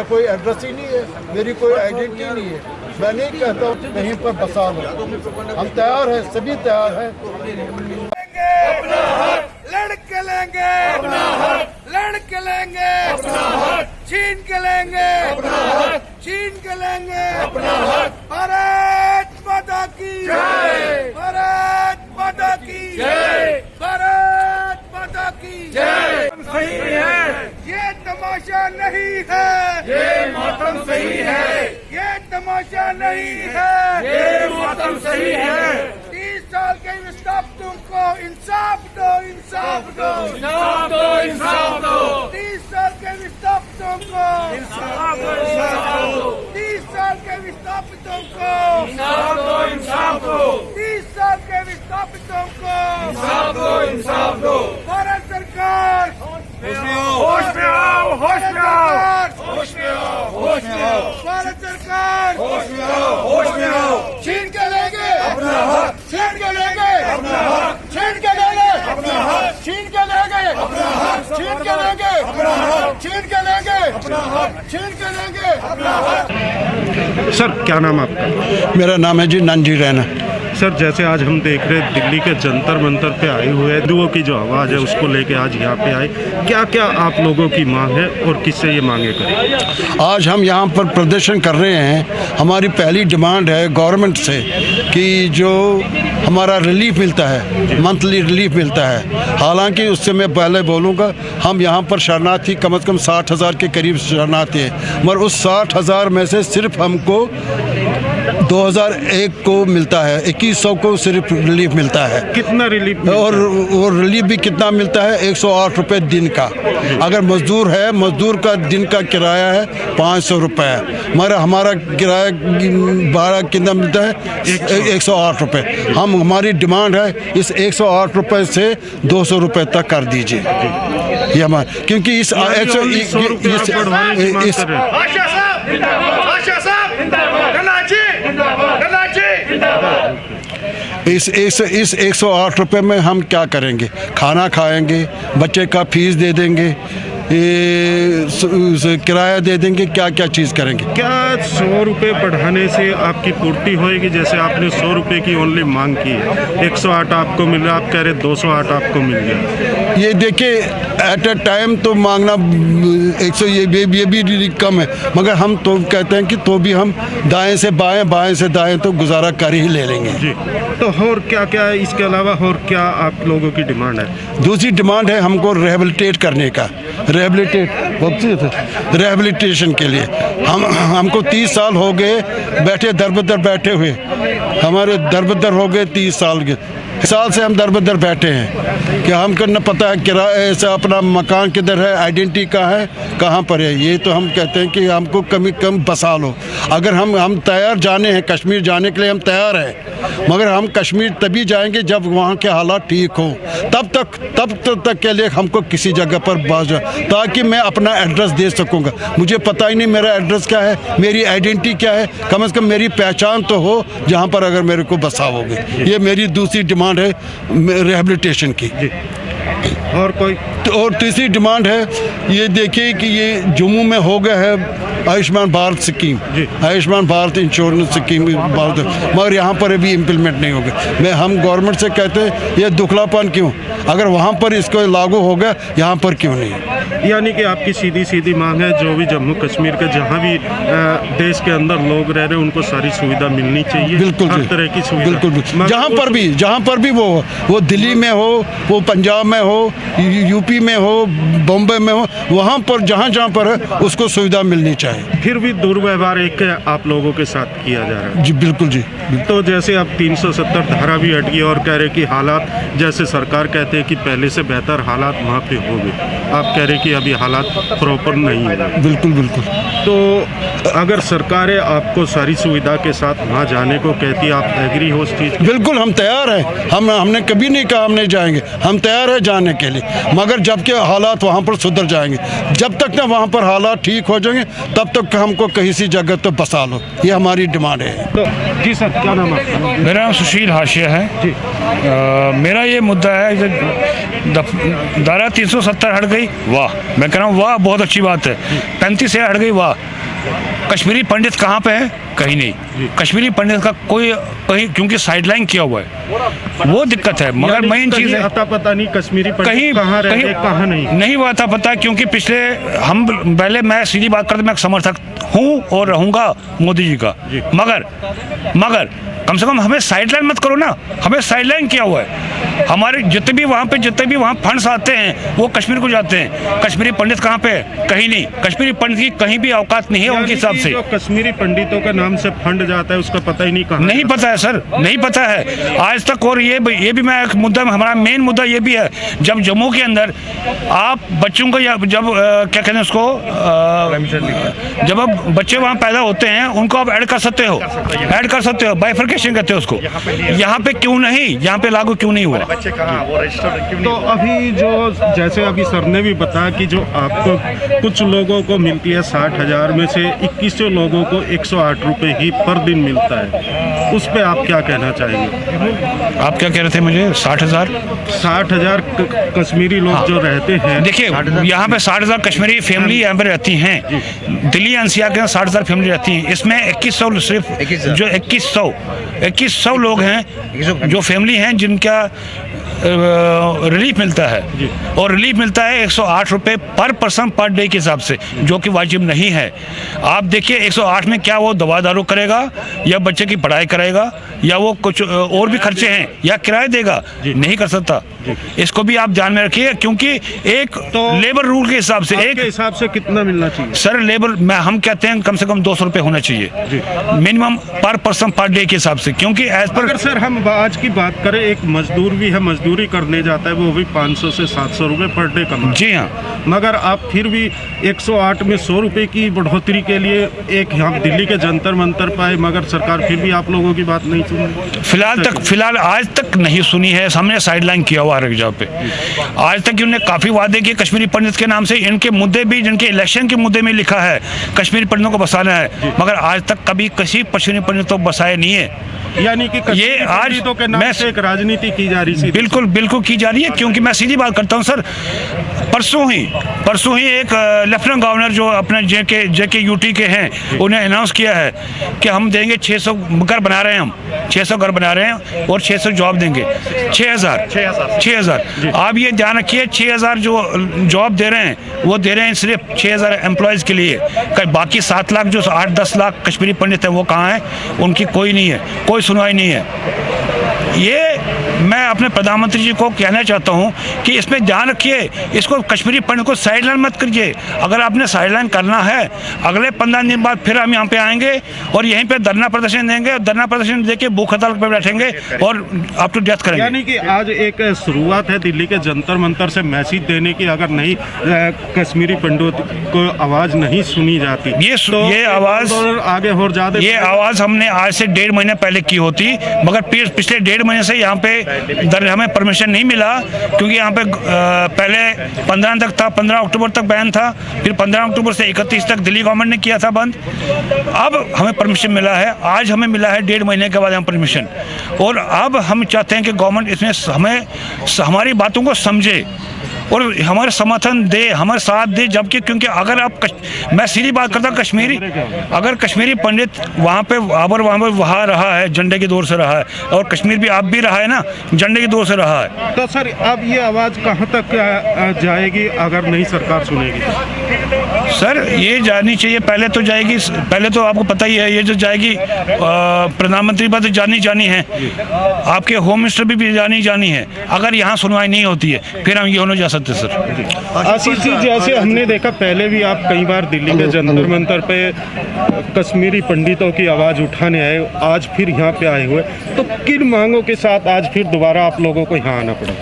मेरा कोई एड्रेस ही नहीं है, मेरी कोई आइडेंटिटी नहीं है। मैं नहीं कहता हूँ कहीं पर बसा लो, हम तैयार हैं, सभी तैयार हैं। अपना हक लड़के लेंगे, अपना हक लड़के लेंगे, अपना हक छीन के लेंगे, अपना हक छीन के लेंगे, अपना हक। भारत माता की जय, भारत माता की जय, भारत माता की जय। सही है, ये तमाशा नहीं है, ये मातम सही है, ये तमाशा नहीं है, ये मातम सही है। 30 साल के विस्थाप तुमको इंसाफ दो, इंसाफ दो, इंसाफ दो, इंसाफ दो। 30 साल के विस्थाप तुमको इंसाफ दो, इंसाफ दो। 30 साल के विस्थापितों को इंसाफ दो, इंसाफ दो। 30 साल के विस्थापितों को इंसाफ दो, इंसाफ दो। भारत सरकार होश में आओ, होश में आओ, होश में आओ, होश में आओ, होश में आओ। भारत सरकार होश में आओ, होश में आओ। छीन के लेंगे अपना हक, छीन के लेंगे अपना हक, छीन के लेंगे अपना हक, छीन के लेंगे अपना हक, छीन के लेंगे अपना हक, छीन के लेंगे अपना हक, छीन के लेंगे अपना हक। सर क्या नाम आपका? मेरा नाम है जी नंजी रैना। सर जैसे आज हम देख रहे हैं दिल्ली के जंतर मंतर पे आए हुए हैं, हिंदुओं की जो आवाज़ है उसको लेके आज यहाँ पे आए, क्या क्या आप लोगों की मांग है और किससे ये मांगे करें? आज हम यहाँ पर प्रदर्शन कर रहे हैं। हमारी पहली डिमांड है गवर्नमेंट से कि जो हमारा रिलीफ मिलता है, मंथली रिलीफ मिलता है। हालांकि उससे मैं पहले बोलूँगा, हम यहाँ पर शरणार्थी कम से कम 60,000 के करीब शरणार्थी हैं, मगर उस 60,000 में से सिर्फ हमको 2001 को मिलता है, 2100 को सिर्फ रिलीफ मिलता है। कितना रिलीफ? और वो रिलीफ भी कितना मिलता है? 108 रुपये दिन का। अगर मजदूर है, मजदूर का दिन का किराया है 500 रुपये, मगर हमारा किराया भाड़ा कितना मिलता है? 108 रुपये। हमारी डिमांड है इस 108 रुपये से 200 रुपये तक कर दीजिए। ये हमारा, क्योंकि इस इस 108 रुपये में हम क्या करेंगे? खाना खाएंगे, बच्चे का फीस दे देंगे, किराया दे देंगे, क्या क्या चीज़ करेंगे? क्या 100 रुपये बढ़ाने से आपकी पूर्ति होएगी? जैसे आपने 100 रुपये की ओनली मांग की है, 108 आपको मिल रहा है, आप कह रहे 208 आपको मिल गया। ये देखिए, एट ए टाइम तो मांगना 100 ये भी कम है, मगर हम तो कहते हैं कि तो भी हम दाएं से बाएं, बाएं से दाएं तो गुजारा कर ही ले लेंगे जी। तो और क्या क्या है इसके अलावा, और क्या आप लोगों की डिमांड है? दूसरी डिमांड है हमको रिहेबिलिटेट करने का, रिहेबिलिटेशन के लिए। हमको 30 साल हो गए बैठे दर-बदर बैठे हुए, हमारे दर-बदर हो गए 30 साल के साल से हम दर-बदर बैठे हैं कि हमको न पता है किराए से अपना मकान किधर है, आइडेंटिटी कहाँ है, कहाँ पर है। ये तो हम कहते हैं कि हमको कम बसा लो। अगर हम तैयार जाने हैं, कश्मीर जाने के लिए हम तैयार हैं, मगर हम कश्मीर तभी जाएंगे जब वहाँ के हालात ठीक हो। तब तक के लिए हमको किसी जगह पर बाज, ताकि मैं अपना एड्रेस दे सकूँगा। मुझे पता ही नहीं मेरा एड्रेस क्या है, मेरी आइडेंटिटी क्या है, कम से कम मेरी पहचान तो हो जहाँ पर अगर मेरे को बसाओगे। ये मेरी दूसरी डिमांड है रिहेबिलिटेशन की। और कोई? और तीसरी डिमांड है, ये देखिए कि ये जम्मू में हो गया है Ayushman Bharat scheme, Ayushman Bharat insurance scheme, मगर यहाँ पर अभी इम्प्लीमेंट नहीं हो गया। हम गवर्नमेंट से कहते हैं ये दुखलापन क्यों? अगर वहाँ पर इसको लागू हो गया, यहाँ पर क्यों नहीं? यानी कि आपकी सीधी मांग है जो भी जम्मू कश्मीर के जहाँ भी देश के अंदर लोग रह रहे हैं उनको सारी सुविधा मिलनी चाहिए। बिल्कुल, हर तरह की सुविधा। बिल्कुल। जहाँ पर भी वो दिल्ली में हो, वो पंजाब में हो, यूपी में हो, बॉम्बे में हो, वहाँ पर जहाँ पर है उसको सुविधा मिलनी चाहिए। फिर भी दुर्व्यवहार एक आप लोगों के साथ किया जा रहा है। जी बिल्कुल जी। तो जैसे अब 370 धारा भी हट गई और कह रहे कि हालात, जैसे सरकार कहते हैं कि पहले से बेहतर हालात वहाँ पे हो गए, आप कह रहे कि अभी हालात प्रॉपर नहीं है। बिल्कुल। तो अगर सरकारें आपको सारी सुविधा के साथ वहाँ जाने को कहती है, आप एग्री हो उस चीज़? बिल्कुल हम तैयार हैं। हमने कभी नहीं कहा हम नहीं जाएंगे, हम तैयार हैं जाने के लिए, मगर जबकि हालात वहाँ पर सुधर जाएंगे। जब तक ना वहाँ पर हालात ठीक हो जाएंगे तब तक हमको कहीं सी जगह तो बसा लो, ये हमारी डिमांड है। तो जी सर, क्या नाम है? मेरा नाम सुशील हाशिया है जी। मेरा ये मुद्दा है कि धारा 370 हट गई, वाह, मैं कह रहा हूँ वाह, बहुत अच्छी बात है। 35 से हट गई, वाह। कश्मीरी पंडित कहाँ पे है? कहीं नहीं। कश्मीरी पंडित का कोई कहीं, क्योंकि साइडलाइन किया हुआ है, वो दिक्कत है। मगर मेन चीज़ है, अता पता नहीं कश्मीरी पंडित कहीं कहाँ रह गए, कहाँ नहीं हुआ था पता, क्योंकि पिछले हम पहले, मैं सीधी बात करता, मैं एक समर्थक हूँ और रहूँगा मोदी जी का, मगर कम से कम हमें साइडलाइन मत करो ना। हमें साइडलाइन किया हुआ है। हमारे जितने भी वहाँ फंड्स आते हैं वो कश्मीर को जाते हैं। कश्मीरी पंडित कहाँ पे है? कहीं नहीं। कश्मीरी पंडित की कहीं भी औकात नहीं है उनके हिसाब से। जो कश्मीरी पंडितों के नाम से फंड जाता है उसका पता ही नहीं कहाँ, नहीं पता है सर, नहीं पता है आज तक। और ये भी मैं एक मुद्दा, हमारा मेन मुद्दा ये भी है, जब जम्मू के अंदर आप बच्चों को, जब क्या कहते हैं उसको, जब आप बच्चे वहाँ पैदा होते हैं उनको आप ऐड कर सकते हो, बाइफर्केशन कहते हैं उसको। यहाँ पे क्यों नहीं, यहाँ पे लागू क्यों नहीं हुआ? तो अभी जो, जैसे अभी सर ने भी बताया कि जो आपको कुछ लोगों को मिलती है 60,000 में से 2100 लोगों को 108 रुपये ही पर दिन मिलता है, उस पे आप क्या कहना चाहेंगे? आप क्या कह रहे थे मुझे? 60,000 कश्मीरी लोग जो रहते हैं। देखिए, यहाँ पे 60,000 कश्मीरी फैमिली यहाँ पे रहती हैं। दिल्ली एनसीआर के 60,000 फैमिली रहती हैं। इसमें 2100 सिर्फ जो 2100 लोग हैं जो फैमिली हैं जिनका रिलीफ मिलता है, और रिलीफ मिलता है 108 रुपये पर पर्सन पर डे के हिसाब से, जो कि वाजिब नहीं है। आप देखिए 108 में क्या वो दवा दारू करेगा, या बच्चे की पढ़ाई कराएगा, या वो कुछ और भी खर्चे हैं, या किराया देगा? नहीं कर सकता। इसको भी आप ध्यान में रखिए, क्योंकि एक तो लेबर रूल के हिसाब से, एक हिसाब से कितना मिलना चाहिए सर? लेबर में हम कहते हैं कम से कम 200 रुपये होना चाहिए मिनिमम पर पर्सन पर डे के हिसाब से, क्योंकि एज पर। अगर सर हम आज की बात करें, एक मजदूर भी है, मजदूरी करने जाता है, वो भी 500 से 700 रुपये पर डे कमाता है। जी हाँ, मगर आप फिर भी 108 में 100 रुपये की बढ़ोतरी के लिए एक यहाँ दिल्ली के जंतर मंतर पाए, मगर सरकार फिर भी आप लोगों की बात नहीं सुनी। फिलहाल आज तक नहीं सुनी है। हमने साइडलाइन किया हुआ हर एक जगह पे। आज तक उन्होंने काफ़ी वादे किए कश्मीरी पंडित के नाम से। इनके मुद्दे भी, जिनके इलेक्शन के मुद्दे में लिखा है कश्मीरी पंडितों को बसाना है, मगर आज तक कभी किसी कश्मीरी पंडितों को बसाया नहीं है। यानी कि ये आज तो के नाम से एक राजनीति की जा रही है। बिल्कुल की जा रही है, क्योंकि मैं सीधी बात करता हूँ सर। परसों ही एक लेफ्टिनेंट गवर्नर जो अपने जेके यूटी के हैं, उन्हें अनाउंस किया है कि हम देंगे 600 घर बना रहे हैं, हम 600 घर बना रहे हैं और 600 जॉब देंगे। 6,000 आप ये ध्यान रखिए, 6,000 जो जॉब दे रहे हैं वो दे रहे हैं सिर्फ 6,000 एम्प्लॉयज़ के लिए। बाकी 7 लाख जो 8-10 लाख कश्मीरी पंडित हैं वो कहाँ हैं? उनकी कोई नहीं है, कोई सुनवाई नहीं है। ये मैं अपने प्रधानमंत्री जी को कहना चाहता हूँ कि इसमें ध्यान रखिए, इसको कश्मीरी पंडित को साइडलाइन मत करिए। अगर आपने साइडलाइन करना है, अगले 15 दिन बाद फिर हम यहाँ पे आएंगे और यहीं पे धरना प्रदर्शन देंगे, और धरना प्रदर्शन देके भूख हड़ताल पे बैठेंगे और अप टू डेथ करेंगे। यानी कि आज एक शुरुआत है दिल्ली के जंतर मंतर से मैसेज देने की, अगर नहीं कश्मीरी पंडित को आवाज़ नहीं सुनी जाती, ये आवाज़ आगे और ज़्यादा, ये आवाज़ हमने आज से 1.5 महीने पहले की होती, मगर पिछले 1.5 महीने से यहाँ पे हमें परमिशन नहीं मिला, क्योंकि यहाँ पे पहले 15 तक था, 15 अक्टूबर तक बैन था, फिर 15 अक्टूबर से 31 तक दिल्ली गवर्नमेंट ने किया था बंद। अब हमें परमिशन मिला है, आज हमें मिला है 1.5 महीने के बाद हम परमिशन, और अब हम चाहते हैं कि गवर्नमेंट इसमें हमें हमारी बातों को समझे और हमारे समर्थन दे, हमारे साथ दे। जबकि क्योंकि अगर आप मैं सीधी बात करता हूँ, अगर कश्मीरी पंडित वहाँ पे वहाँ रहा है, झंडे की दौर से रहा है, और कश्मीर भी आप भी रहा है ना, झंडे की दौर से रहा है, तो सर अब ये आवाज़ कहाँ तक जाएगी अगर नहीं सरकार सुनेगी? सर ये जानी चाहिए, पहले तो जाएगी, पहले तो आपको पता ही है, ये जो जाएगी प्रधानमंत्री बात जानी है, आपके होम मिनिस्टर भी जानी है। अगर यहाँ सुनवाई नहीं होती है फिर हम ये होने जा सकते सर। आशीष जी, जैसे हमने देखा पहले भी आप कई बार दिल्ली के जंतर मंतर पे कश्मीरी पंडितों की आवाज़ उठाने आए, आज फिर यहाँ पे आए हुए, तो किन मांगों के साथ आज फिर दोबारा आप लोगों को यहाँ आना पड़ा?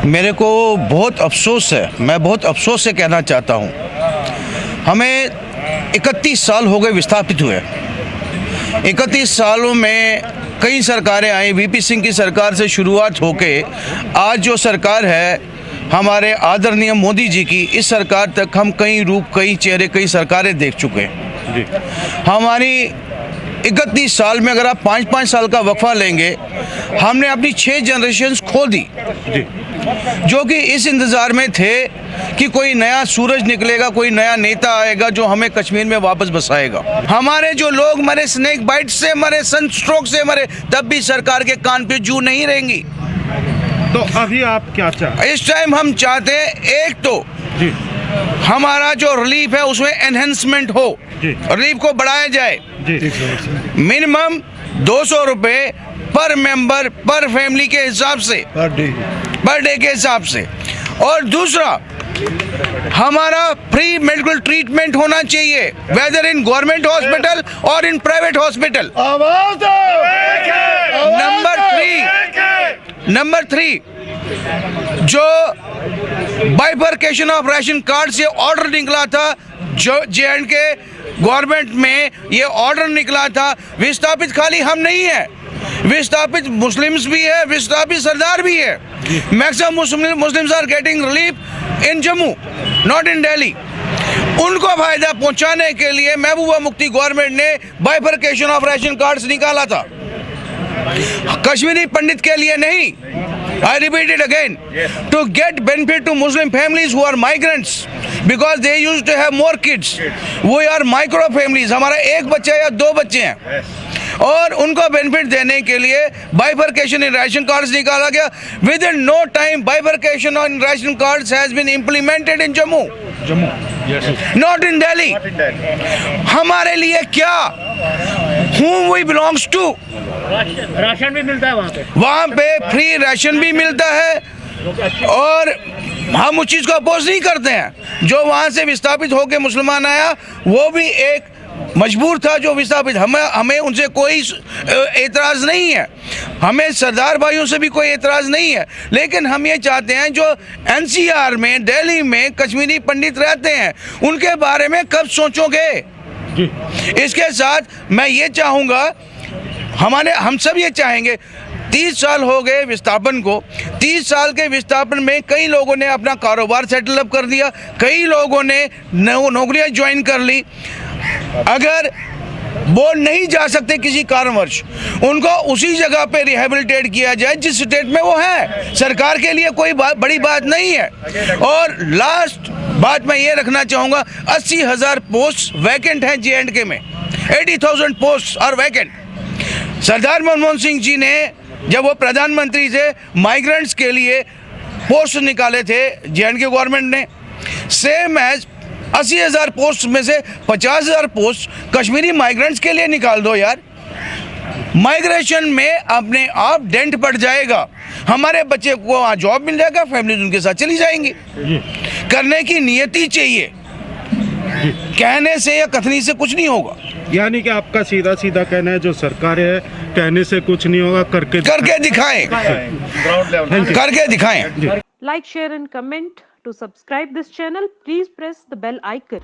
मेरे को बहुत अफसोस है, मैं बहुत अफसोस से कहना चाहता हूँ, हमें 31 साल हो गए विस्थापित हुए। 31 सालों में कई सरकारें आई, वीपी सिंह की सरकार से शुरुआत होके आज जो सरकार है हमारे आदरणीय मोदी जी की, इस सरकार तक हम कई रूप, कई चेहरे, कई सरकारें देख चुके हैं। जी। हमारी 31 साल में अगर आप 5-5 साल का वक्फा लेंगे, हमने अपनी 6 जनरेशन्स खो दी, जी। जो कि इस इंतज़ार में थे कि कोई नया सूरज निकलेगा, कोई नया नेता आएगा जो हमें कश्मीर में वापस बसाएगा। हमारे जो लोग मरे, स्नेक बाइट से मरे, सनस्ट्रोक से मरे, तब भी सरकार के कान पे जू नहीं रहेंगी। तो अभी आप क्या चाहते हैं? इस टाइम हम चाहते हैं एक तो जी। हमारा जो रिलीफ है उसमें एनहेंसमेंट हो, जी। रिलीफ को बढ़ाया जाए। जी। मिनिमम 200 रुपये पर मेंबर पर फैमिली के हिसाब से, पर डे के हिसाब से। और दूसरा, हमारा फ्री मेडिकल ट्रीटमेंट होना चाहिए, वेदर इन गवर्नमेंट हॉस्पिटल और इन प्राइवेट हॉस्पिटल। नंबर 3, जो बाइफरकेशन ऑफ राशन कार्ड से ऑर्डर निकला था, जो जे.एंड.के गवर्नमेंट में ये ऑर्डर निकला था, विस्थापित खाली हम नहीं है, विस्थापित मुस्लिम्स भी है, विस्थापित सरदार भी है। Maximum Muslims are getting relief in Jammu, not in Delhi. उनको फायदा पहुंचाने के लिए महबूबा मुफ्ती गवर्नमेंट ने बाइफरकेशन ऑफ राशन कार्ड्स निकाला था, कश्मीरी पंडित के लिए नहीं। I repeat it again, to get benefit to Muslim families who are migrants because they used to have more kids. We are micro families, हमारा एक बच्चा या 2 बच्चे हैं, और उनको बेनिफिट देने के लिए बाइफरकेशन इन राशन कार्ड्स निकाला गया। Within no time bifurcation in ration cards has been implemented in Jammu, not in Delhi. हमारे लिए क्या, whom we belongs to, ration भी मिलता है वहाँ पे फ्री राशन भी मिलता है, और हम उस चीज़ को अपोज नहीं करते हैं। जो वहाँ से विस्थापित होकर मुसलमान आया वो भी एक मजबूर था जो विस्थापित, हमें उनसे कोई एतराज़ नहीं है, हमें सरदार भाइयों से भी कोई एतराज़ नहीं है। लेकिन हम ये चाहते हैं जो NCR में, दिल्ली में कश्मीरी पंडित रहते हैं, उनके बारे में कब सोचोगे? इसके साथ मैं ये चाहूँगा, हम सब ये चाहेंगे, 30 साल हो गए विस्थापन को, 30 साल के विस्थापन में कई लोगों ने अपना कारोबार सेटल अप कर दिया, कई लोगों ने नौकरियां ज्वाइन कर ली। अगर वो नहीं जा सकते किसी कारणवश, उनको उसी जगह पे रिहेबिलिटेट किया जाए जिस स्टेट में वो है, सरकार के लिए कोई बड़ी बात नहीं है। और लास्ट बात मैं ये रखना चाहूँगा, 80,000 पोस्ट वैकेंट हैं J&K में, 80,000 पोस्ट आर वैकेंट। सरदार मनमोहन सिंह जी ने जब वो प्रधानमंत्री थे, माइग्रेंट्स के लिए पोस्ट निकाले थे J&K गवर्नमेंट ने, सेम एज 80,000 पोस्ट में से 50,000 पोस्ट कश्मीरी माइग्रेंट्स के लिए निकाल दो यार। माइग्रेशन में अपने आप डेंट पड़ जाएगा, हमारे बच्चे को वहाँ जॉब मिल जाएगा, फैमिली उनके साथ चली जाएंगी। करने की नियति चाहिए, कहने से या कथनी से कुछ नहीं होगा। यानी कि आपका सीधा सीधा कहना है, जो सरकार है कहने से कुछ नहीं होगा, करके दिखाएं, करके दिखाएं। Like, share and comment. To subscribe this channel, please press the bell icon.